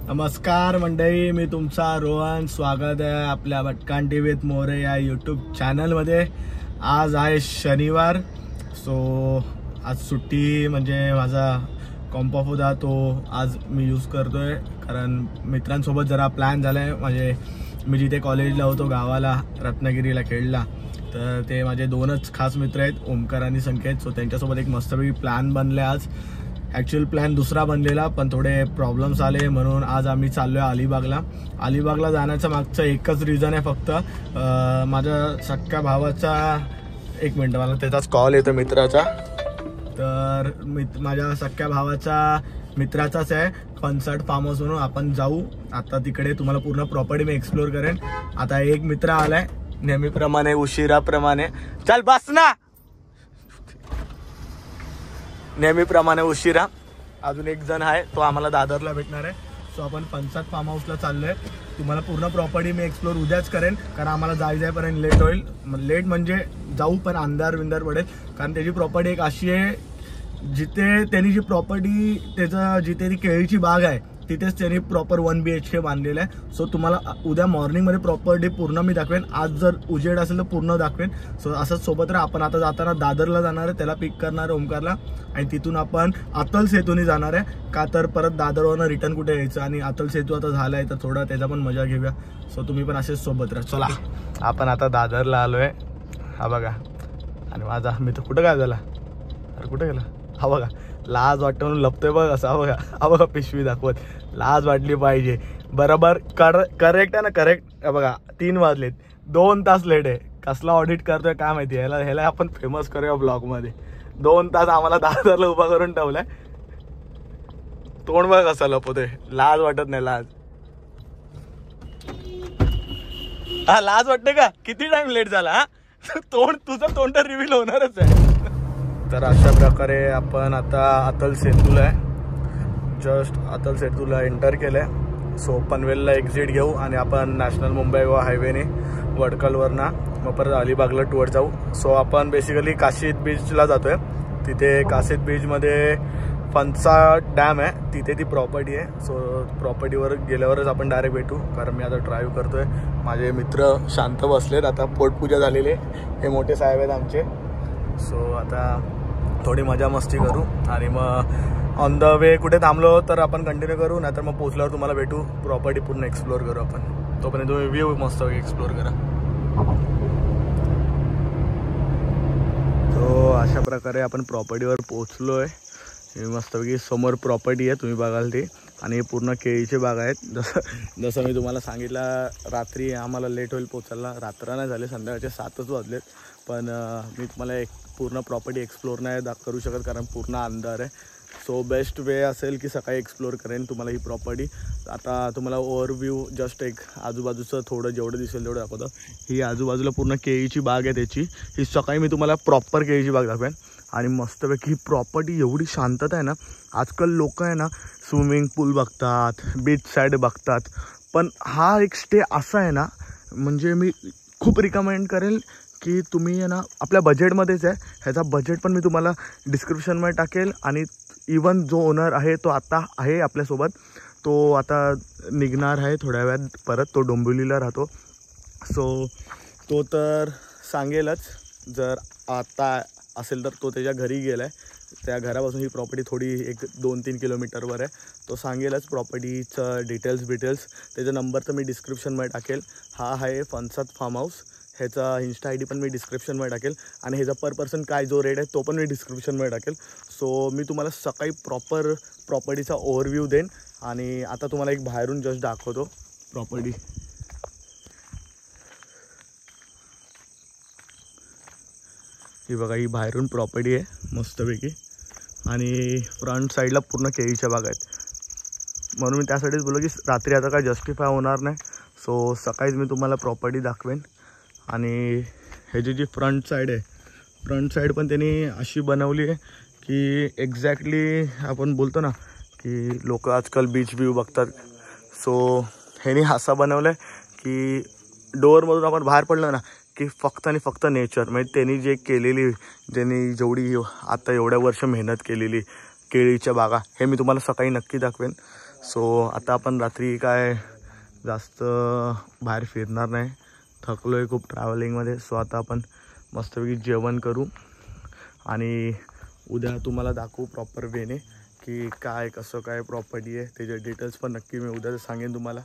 नमस्कार मंडळी, मी तुमचा रोहन. स्वागत आहे आपल्या भटकन टीव्ही विथ मोरे या यूट्यूब चॅनलमध्ये. आज आहे शनिवार, सो आज सुट्टी म्हणजे माझा कॉम्प ऑफ होता तो आज मी यूज करतोय. कारण मित्रांसोबत जरा प्लॅन झाला आहे. म्हणजे मी जिथे कॉलेजला होतो गावाला रत्नागिरीला खेळला, तर ते माझे दोनच खास मित्र आहेत, ओमकार आणि संकेत. सो त्यांच्यासोबत एक मस्तपैकी प्लॅन बनले. आज ॲक्च्युअल प्लॅन दुसरा बनलेला, पण थोडे प्रॉब्लेम्स आले म्हणून आज आम्ही चाललो आहे अलिबागला. अलिबागला जाण्याचं मागचं एकच रिझन आहे फक्त, माझ्या सख्ख्या भावाचा, एक मिनटं मला त्याचाच कॉल येतो मित्राचा. तर माझ्या सख्ख्या भावाचा मित्राचाच आहे फनसाट फार्म हाऊस म्हणून. आपण जाऊ आता तिकडे, तुम्हाला पूर्ण प्रॉपर्टी मी एक्सप्लोर करेन. आता एक मित्र आलाय नेहमीप्रमाणे, उशिराप्रमाणे. चल बस ना, नेहमीप्रमाणे उशिरा. अजून एक जण आहे, तो आम्हाला दादरला भेटणार आहे. सो आपण फनसाट फार्म हाऊसला चाललोय. तुम्हाला पूर्ण प्रॉपर्टी मी एक्सप्लोर उद्याच करेन, कारण आम्हाला जायपर्यंत लेट होईल. लेट म्हणजे जाऊ पण अंधार विंधार पडेल. कारण त्याची प्रॉपर्टी एक अशी आहे, जिथे त्यांनी जी प्रॉपर्टी, त्याचं जिथे ती केळीची बाग आहे तिथेच त्यांनी प्रॉपर 1 BHK बांधलेलं आहे. सो तुम्हाला उद्या मॉर्निंगमध्ये प्रॉपर्टी पूर्ण मी दाखवेन. आज जर उजेड असेल तर पूर्ण दाखवेन. सो असंच सोबत राहा. आपण आता जाताना दादरला जाणार आहे, त्याला पिक करणार आहे ओमकारला, आणि तिथून आपण अतल सेतूने जाणार आहे. का तर परत दादरवरनं रिटर्न कुठे यायचं, आणि अतल सेतू आता झाला आहे तर थोडा त्याचा पण मजा घेऊया. सो तुम्ही पण असेच सोबत राहा. चला, आपण आता दादरला आलो आहे. हा बघा, आणि माझा मित्र कुठं काय झाला, अरे कुठं गेला, हा बघा. लाज वाटतं म्हणून लपतोय बघ असा. बघा, हा बघा पिशवी दाखवत. लाज वाटली पाहिजे. बरोबर करेक्ट आहे ना, करेक्ट. बघा 3 वाजलेत, 2 तास लेट आहे. कसला ऑडिट करतोय काय माहिती. ह्याला आपण फेमस करूया ब्लॉगमध्ये. 2 तास आम्हाला दादरला उभा करून ठेवलाय. तोंड बघ कसं लपवतोय. लाज वाटत नाही, लाज. हा, लाज वाटते का? किती टाइम लेट झाला हा? तुझं तोंड रिव्हील होणारच आहे. तर अशा प्रकारे आपण आता अतल सेतूला आहे. जस्ट अतल सेतूला एंटर केलं आहे. सो पनवेलला एक्झिट घेऊ आणि आपण नॅशनल मुंबई गोवा हायवेने वडकलवरनं मग परत अलिबागला टूर जाऊ. सो आपण बेसिकली काशीद बीचला जातो आहे. तिथे काशीद बीचमध्ये फनसाट डॅम आहे, तिथे ती प्रॉपर्टी आहे. सो प्रॉपर्टीवर गेल्यावरच आपण डायरेक्ट भेटू, कारण मी आता ड्राईव्ह करतो आहे. माझे मित्र शांत बसलेत, आता पोटपूजा झालेली आहे. हे मोठे साहेब आहेत आमचे. सो आता थोडी मजा मस्ती करू, आणि मग ऑन द वे कुठे थांबलो तर आपण कंटिन्यू करू, नाहीतर मग पोचल्यावर तुम्हाला भेटू. प्रॉपर्टी पूर्ण एक्सप्लोर करू आपण. तोपर्यंत तुम्ही व्ह्यू मस्त एक्सप्लोर करा. तो अशा प्रकारे आपण प्रॉपर्टीवर पोचलो आहे. मस्तपैकी समोर प्रॉपर्टी आहे, तुम्ही बघाल ती. आणि पूर्ण केळीचे बाग आहेत. जसं मी तुम्हाला सांगितलं, रात्री आम्हाला लेट होईल पोचायला. रात्र नाही झाले, संध्याकाळचे 7च वाजलेत. पण मी तुम्हाला एक पूर्ण प्रॉपर्टी एक्सप्लोर नाही करू शकत, कारण पूर्ण अंधार आहे. सो बेस्ट वे असेल की सकाळी एक्सप्लोर करेन तुम्हाला ही प्रॉपर्टी. आता तुम्हाला ओव्हरव्ह्यू जस्ट एक आजूबाजूचं थोडं जेवढं दिसेल तेवढं दाखवतो. ही आजूबाजूला पूर्ण केळीची बाग आहे त्याची. ही सकाळी मी तुम्हाला प्रॉपर केळीची बाग दाखवेन. आणि मस्तपैकी ही प्रॉपर्टी एवढी शांतता आहे ना. आजकाल लोक आहे ना स्विमिंग पूल बघतात, बीच साईड बघतात, पण हा एक स्टे असा आहे ना, म्हणजे मी खूप रिकमेंड करेल की तुम्ही आहे ना, आपल्या बजेटमध्येच आहे. ह्याचा बजेट पण मी तुम्हाला डिस्क्रिप्शनमध्ये टाकेल. आणि इवन जो ओनर आहे तो आता आहे आपल्यासोबत, तो आता निघणार आहे थोड्या वेळात परत. तो डोंबिवलीला राहतो. सो तो तर सांगेलच, जर आता असेल तर तो त्याच्या घरी गेला आहे. त्या घरापासून ही प्रॉपर्टी थोडी 1-2-3 किलोमीटरवर आहे. तो सांगेलच प्रॉपर्टीचं डिटेल्स. त्याचा नंबर तर मी डिस्क्रिप्शनमध्ये टाकेल. हा आहे फनसाट फार्म हाऊस. ह्याचा इंस्टा ID पण मी डिस्क्रिप्शनमध्ये टाकेल. आणि ह्याचा पर पर्सन काय जो रेट आहे तो पण मी डिस्क्रिप्शनमध्ये टाकेल. सो मी तुम्हाला सकाळी प्रॉपर प्रॉपर्टीचा ओव्हरव्ह्यू देईन. आणि आता तुम्हाला एक बाहेरून जस्ट दाखवतो प्रॉपर्टी. ही बघा, ही बाहेरून प्रॉपर्टी आहे मस्तपैकी. आणि फ्रंट साईडला पूर्ण केळीच्या बाग आहेत. म्हणून मी त्यासाठीच बोललो की रात्री आता काय जस्टिफाय होणार नाही. सो सकाळीच मी तुम्हाला प्रॉपर्टी दाखवेन. आणि ह्याची जी फ्रंट साईड आहे, फ्रंट साईड पण त्यांनी अशी बनवली आहे की एक्झॅक्टली आपण बोलतो ना की लोक आजकाल बीच व्ह्यू बघतात. सो ह्यानी असा बनवलं आहे की डोअरमधून आपण बाहेर पडलो ना की फक्त आणि फक्त नेचर. म्हणजे त्यांनी जे केलेली, ज्यांनी जेवढी आता एवढ्या वर्ष मेहनत केलेली केळीच्या बागा, हे मी तुम्हाला सकाळी नक्की दाखवेन. सो आता आपण रात्री काय जास्त बाहेर फिरणार नाही, थकलो आहे खूप ट्रॅव्हलिंगमध्ये. सो आता आपण मस्तपैकी जेवण करू आणि उद्या तुम्हाला दाखवू प्रॉपर वेने की काय कसं काय प्रॉपर्टी आहे, त्याचे डिटेल्स पण नक्की मी उद्या सांगेन तुम्हाला.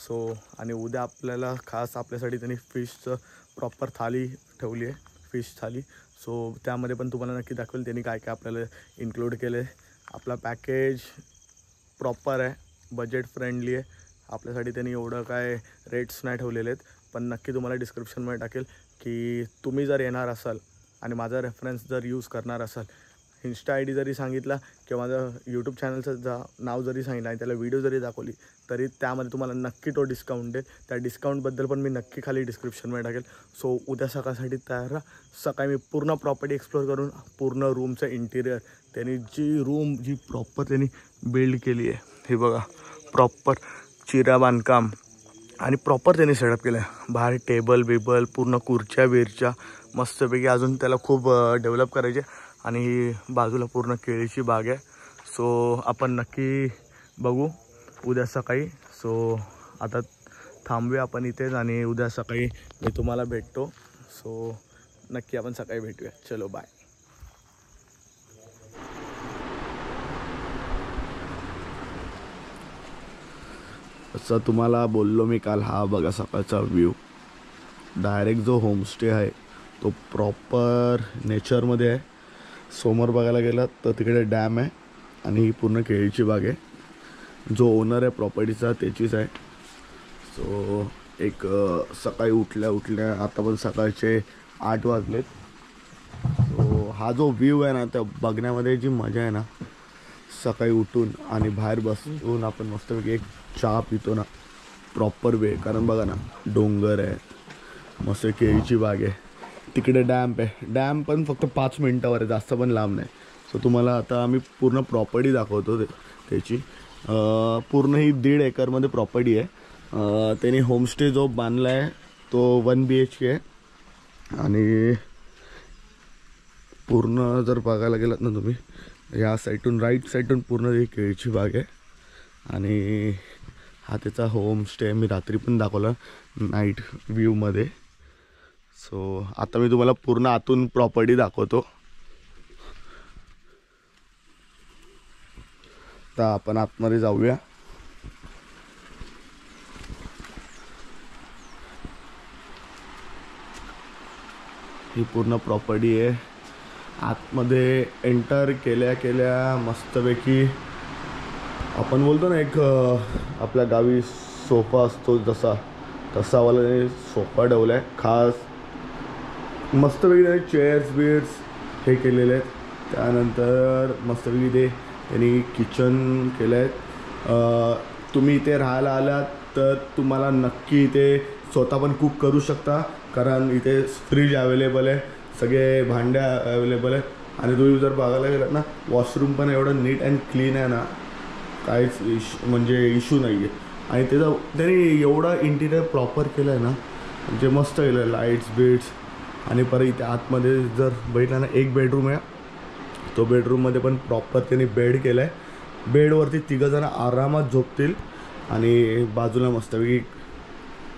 सो आणि उद्या आपल्याला खास आपल्यासाठी त्यांनी फिशचं प्रॉपर थाली ठेवली आहे, फिश थाली. सो त्यामध्ये पण तुम्हाला नक्की दाखवेल त्यांनी काय काय आपल्याला इन्क्लूड केलं आहे. आपला पॅकेज प्रॉपर आहे, बजेट फ्रेंडली आहे आपल्यासाठी. त्यांनी एवढं काय रेट्स नाही ठेवलेले आहेत, पण नक्की तुम्हाला डिस्क्रिप्शनमध्ये टाकेल की तुम्ही जर येणार असाल आणि माझा रेफरन्स जर यूज करणार असाल, इन्स्टा आय डी जरी सांगितला किंवा माझं यूट्यूब चॅनलचं नाव जरी सांगितलं आणि त्याला व्हिडिओ जरी दाखवली तरी त्यामध्ये तुम्हाला नक्की तो डिस्काउंट देईल. त्या डिस्काउंटबद्दल पण मी नक्की खाली डिस्क्रिप्शनमध्ये टाकेल. सो उद्या सकाळसाठी तयार राहा. सकाळी मी पूर्ण प्रॉपर्टी एक्सप्लोर करून पूर्ण रूमचं इंटिरियर त्यांनी जी प्रॉपर त्यांनी बिल्ड केली आहे, हे बघा प्रॉपर चिरा बांधकाम आणि प्रॉपर त्यांनी सेटअप केलं आहे. बाहेर टेबल बिबल पूर्ण खुर्च्या बिरच्या मस्तपैकी अजून त्याला खूप डेव्हलप करायचे. आणि बाजूला पूर्ण केळीची बाग आहे. सो आपण नक्की बघू उद्या सकाळी. सो आता थांबूया आपण इथेच आणि उद्या सकाळी मी तुम्हाला भेटतो. सो नक्की आपण सकाळी भेटूया. चलो बाय. असं तुम्हाला बोललो मी काल, हा बघा सकाळचा व्ह्यू. डायरेक्ट जो होमस्टे आहे तो प्रॉपर नेचरमध्ये आहे. समोर बघायला गेलात तर तिकडे डॅम आहे आणि ही पूर्ण केळीची बाग आहे. जो ओनर आहे प्रॉपर्टीचा त्याचीच आहे. सो एक सकाळी उठल्या आता पण सकाळचे 8 वाजलेत. सो हा जो व्ह्यू आहे ना, त्या बघण्यामध्ये जी मजा आहे ना, सकाळी उठून आणि बाहेर बसून आपण मस्तपैकी एक चहा पितो ना, प्रॉपर वे. कारण बघा ना, डोंगर आहे, मस्त केळीची बाग आहे, तिकडे डॅम्प आहे. डॅम्प पण फक्त 5 मिनटावर आहे, जास्त पण लांब नाही. सो तुम्हाला आता आम्ही पूर्ण प्रॉपर्टी दाखवतो त्याची. पूर्ण ही 1.5 एकरमध्ये प्रॉपर्टी आहे. त्यांनी होमस्टे जो बांधला आहे तो 1 BHK आहे. आणि पूर्ण जर बघायला गेलात ना तुम्ही, या साईडून राईट साईडून पूर्ण ही केळीची बाग आहे. आणि हा त्याचा होमस्टे मी रात्री पण दाखवला नाईट व्ह्यूमध्ये. सो आता मी तुम्हाला पूर्ण आतून प्रॉपर्टी दाखवतो. तर आपण आतमध्ये जाऊया. ही पूर्ण प्रॉपर्टी आहे. आतमध्ये एंटर केल्या मस्तपैकी आपण बोलतो ना, एक आपल्या गावी सोफा असतो तसा वाला सोफा ठेवला आहे खास. मस्तपैकी त्याने चेअर्स बिअर्स हे केलेले आहेत. त्यानंतर मस्तपैकी त्यांनी किचन केलं आहे. तुम्ही इथे राहायला आलात तर तुम्हाला नक्की इथे स्वतः पण कुक करू शकता, कारण इथे फ्रीज अवेलेबल आहे, सगळे भांड्या अवेलेबल आहे. आणि तुम्ही जर बघायला गेलात ना, वॉशरूम पण एवढं नीट अँड क्लीन आहे ना, काहीच इश्यू नाही आहे. आणि त्यांनी एवढा इंटिरियर प्रॉपर केलं आहे ना, म्हणजे मस्त केलं आहे. Lights bits. आणि परत इथे आतमध्ये जर बघितलं ना, एक बेडरूम आहे. तो बेडरूममध्ये पण प्रॉपर त्यांनी बेड केला आहे. बेडवरती 3 जण आरामात झोपतील. आणि बाजूला मस्तपैकी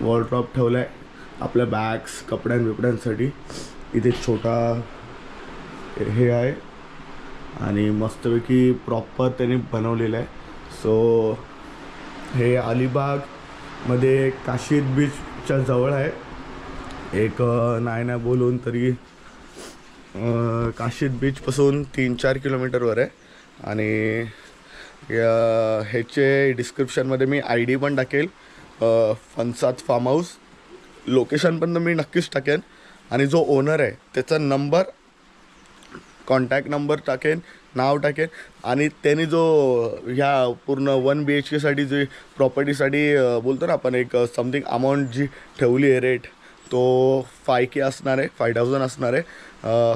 वॉलड्रॉप ठेवला आहे आपल्या बॅग्स बिपड्यांसाठी. इथे छोटा हे आहे आणि मस्तपैकी प्रॉपर त्यांनी बनवलेलं आहे. सो हे अलिबागमध्ये काशीद बीचच्या जवळ आहे. एक नाही बोलून तरी काशीद बीचपासून 3-4 किलोमीटरवर आहे. आणि ह्याचे डिस्क्रिप्शनमध्ये मी ID पण टाकेल, फणसाद फार्म हाऊस लोकेशन पण मी नक्कीच टाकेन. आणि जो ओनर आहे त्याचा नंबर, कॉन्टॅक्ट नंबर टाकेन, नाव टाकेन. आणि त्यांनी जो ह्या पूर्ण 1 BHK जी प्रॉपर्टीसाठी बोलतो ना आपण, एक समथिंग अमाऊंट जी ठेवली आहे रेट, तो 5K असणार आहे, 5000 असणार आहे.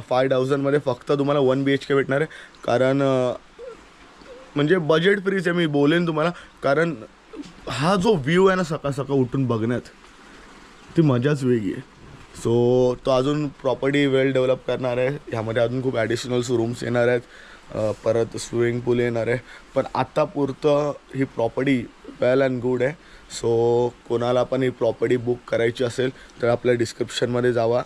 5000मध्ये फक्त तुम्हाला 1 BHK भेटणार आहे. कारण म्हणजे बजेट फ्रीच आहे, मी बोलेन तुम्हाला. कारण हा जो व्ह्यू आहे ना सकाळ सकाळ उठून बघण्यात, ती मजाच वेगळी आहे. सो तो अजून प्रॉपर्टी वेल डेव्हलप करणार आहे. ह्यामध्ये अजून खूप ॲडिशनल्स रूम्स येणार आहेत. परत स्विमिंग पूल येणार आहे. पण आत्ता पुरतं ही प्रॉपर्टी वेल अँड गुड आहे. सो कोणाला पण ही प्रॉपर्टी बुक करायची असेल तर आपल्या डिस्क्रिप्शनमध्ये जावा,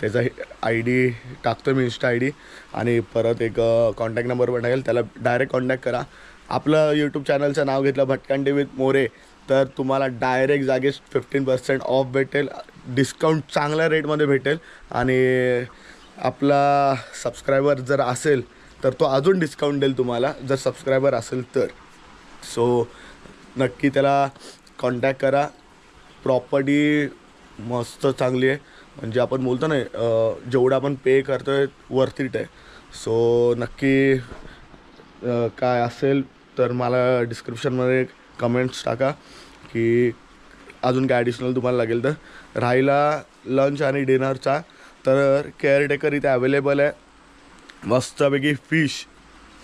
त्याचा ID टाकतो मी, इंस्टा ID, आणि परत एक कॉन्टॅक्ट नंबर पण टाकेल, त्याला डायरेक्ट कॉन्टॅक्ट करा. आपलं यूट्यूब चॅनलचं नाव घेतलं भटकंती विथ मोरे तर तुम्हाला डायरेक्ट जागेस 15% ऑफ भेटेल, डिस्काउंट चांगल्या रेटमध्ये भेटेल. आणि आपला सबस्क्रायबर जर असेल तर तो अजून डिस्काउंट देईल तुम्हाला, जर सबस्क्रायबर असेल तर. सो नक्की त्याला कॉन्टॅक्ट करा. प्रॉपर्टी मस्त चांगली आहे, म्हणजे आपण बोलतो ना जेवढं आपण पे करतो आहे वर्थ इट आहे. सो नक्की काय असेल तर मला डिस्क्रिप्शनमध्ये कमेंट्स टाका की अजून काय ॲडिशनल तुम्हाला लागेल तर. राहिला लंच आणि डिनरचा तर केअरटेकर इथे अवेलेबल आहे. मस्तपैकी फिश,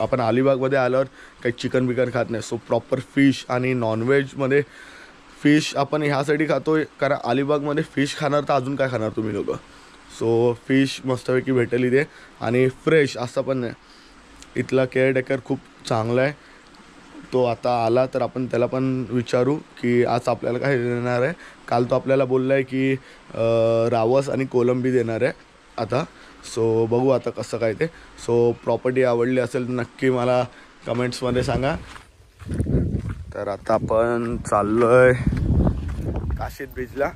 आपण अलिबागमध्ये आल्यावर काही चिकन बिकन खात नाही, सो प्रॉपर फिश. आणि नॉनव्हेजमध्ये फिश आपण ह्यासाठी खातो आहे कारण अलिबागमध्ये फिश खाणार तर अजून काय खाणार तुम्ही लोक. सो फिश मस्तपैकी भेटेल इथे आणि फ्रेश असं पण नाही. इथला केअरटेकर खूप चांगला आहे. तो आता आला तर आपण त्याला पण विचारू की आज आपल्याला काय देणार आहे. काल तो आपल्याला बोलला आहे की रावस आणि कोलंबी देणार आहे आता. सो बघू आता कसं काय ते. सो प्रॉपर्टी आवडली असेल तर नक्की मला कमेंट्समध्ये सांगा. तर आता आपण चाललो आहे काशीद बीचला.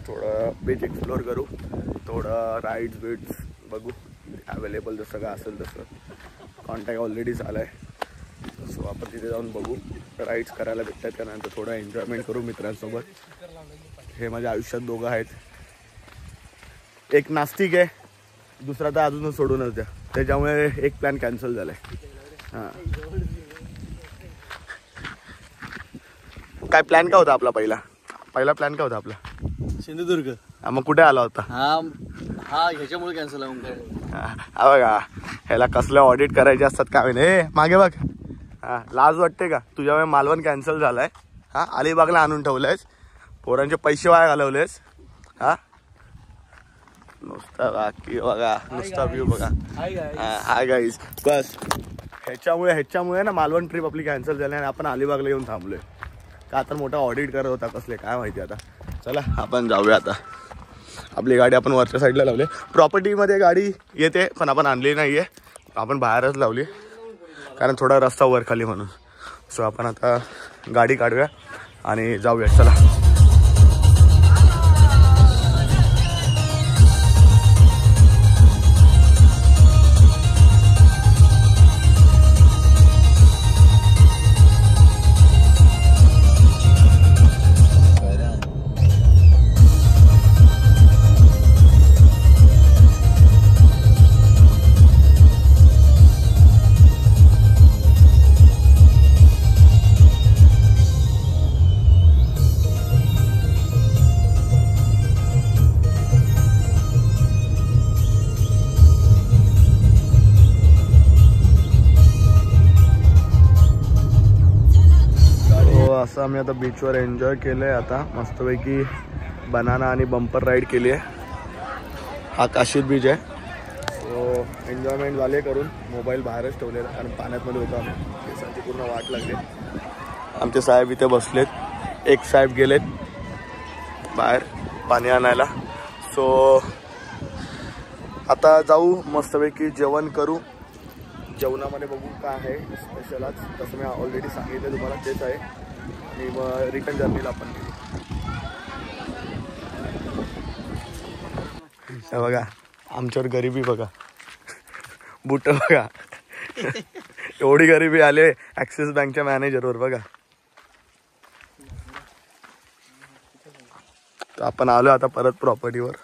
थोडं बीच एक्सप्लोअर करू, थोडं राईड्स बीट्स बघू अवेलेबल जसं काय असेल तसं. कॉन्टॅक्ट ऑलरेडी झाला आहे. सो आपण तिथे जाऊन बघू राईड्स करायला भेटतात का, नंतर थोडं एन्जॉयमेंट करू मित्रांसोबत. हे माझ्या आयुष्यात दोघं आहेत, एक नास्तिक आहे, दुसरा तर अजूनच सोडूनच द्या, त्याच्यामुळे एक प्लॅन कॅन्सल झाला आहे. हां, काय प्लॅन काय होता आपला पहिला प्लॅन काय होता आपला? सिंधुदुर्ग. मग कुठे आला होता? हा ह्याच्यामुळे कॅन्सल आहे. हा बघा, ह्याला कसलं ऑडिट करायचे असतात काय नाही. मागे बघ, हां लाज वाटते का? तुझ्यामुळे मालवण कॅन्सल झालाय. हां अलिबागला आणून ठेवलंयस, पोरांचे पैसे वाया घालवलेस. हां नुसता बाकी बघा, नुसता व्ह्यू बघा. हाय गाईज, बस ह्याच्यामुळे ना मालवण ट्रिप आपली कॅन्सल झाली आणि आपण अलिबागला येऊन थांबलोय. का तर मोठा ऑडिट करत होता कसले काय माहिती. आता चला आपण जाऊया. आता आपली गाडी आपण वरच्या साईडला लावली. प्रॉपर्टीमध्ये गाडी येते पण आपण आणली नाही आहे, आपण बाहेरच लावली कारण थोडा रस्ता वर खाली म्हणून. सो आपण आता गाडी काढूया आणि जाऊया. चला. असं आम्ही आता बीचवर एन्जॉय केलं आहे. आता मस्तपैकी बनाना आणि बंपर राईड केली आहे. हा काशीद बीच आहे. सो एन्जॉयमेंट झाले करून. मोबाईल बाहेरच ठेवलेला कारण पाण्यातमध्ये होतो आम्ही, केसांची पूर्ण वाट लागली. आमचे साहेब इथे बसलेत, एक साहेब गेलेत बाहेर पाणी आणायला. सो आता जाऊ मस्तपैकी जेवण करू. जेवणामध्ये बघू काय आहे स्पेशल आज. तसं मी ऑलरेडी सांगितलं तुम्हाला, तेच आहे. आणि मग रिटर्न जर्नीला आपण बघा आमच्यावर गरिबी बघा, बुट बघा. एवढी गरिबी आले ॲक्सिस बँकच्या मॅनेजरवर बघा. तर आपण आलो आता परत प्रॉपर्टीवर.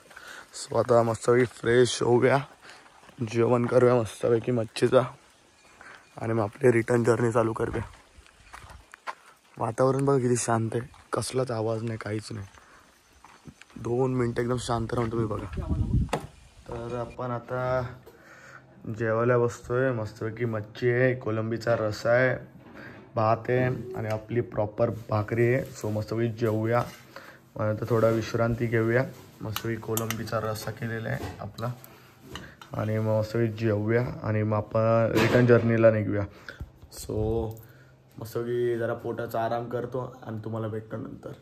सो आता मस्तपैकी फ्रेश होऊया, जेवण करूया मस्तपैकी मच्छीचा आणि मग आपली रिटर्न जर्नी चालू करूया. वातावरण बघा किती शांत आहे, कसलाच आवाज नाही, काहीच नाही. 2 मिनटं एकदम शांत राहून तुम्ही बघा. तर आपण आता जेवायला बसतोय. मस्तपैकी मच्छी आहे, कोलंबीचा रस्सा आहे, भात आहे आणि आपली प्रॉपर भाकरी आहे. सो मस्तपैकी जेवूया, नंतर थोडा विश्रांती घेऊया. मस्तपैकी कोलंबीचा रस्सा केलेला आहे आपला आणि मग मस्तपैकी जेवूया आणि मग आपण रिटर्न जर्नीला निघूया. सो मस्तपैकी जरा पोटाचा आराम करतो आणि तुम्हाला भेटतो नंतर.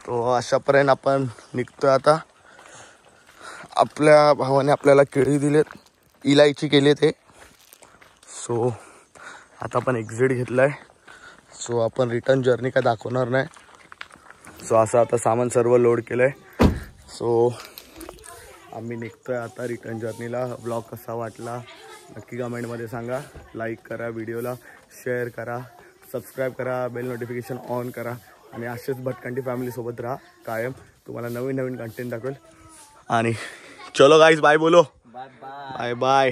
तो अशापर्यंत आपण निघतो आता. आपल्या भावाने आपल्याला केळी दिलेत, इलायची केली ते. सो आता आपण एक्झिट घेतला आहे. सो आपण रिटर्न जर्नी काय दाखवणार नाही. सो असं आता सामान सर्व लोड केलं आहे. सो आम्ही निघतोय आता रिटर्न जर्नीला. ब्लॉग कसा वाटला नक्की कमेंटमध्ये सांगा. लाईक करा, व्हिडिओला शेअर करा, सबस्क्राईब करा, बेल नोटिफिकेशन ऑन करा आणि असेच भटकंती फॅमिलीसोबत राहा कायम. तुम्हाला नवीन नवीन कंटेंट दाखवेल. आणि चलो गाईज बाय बोलो. Bye bye. Bye bye.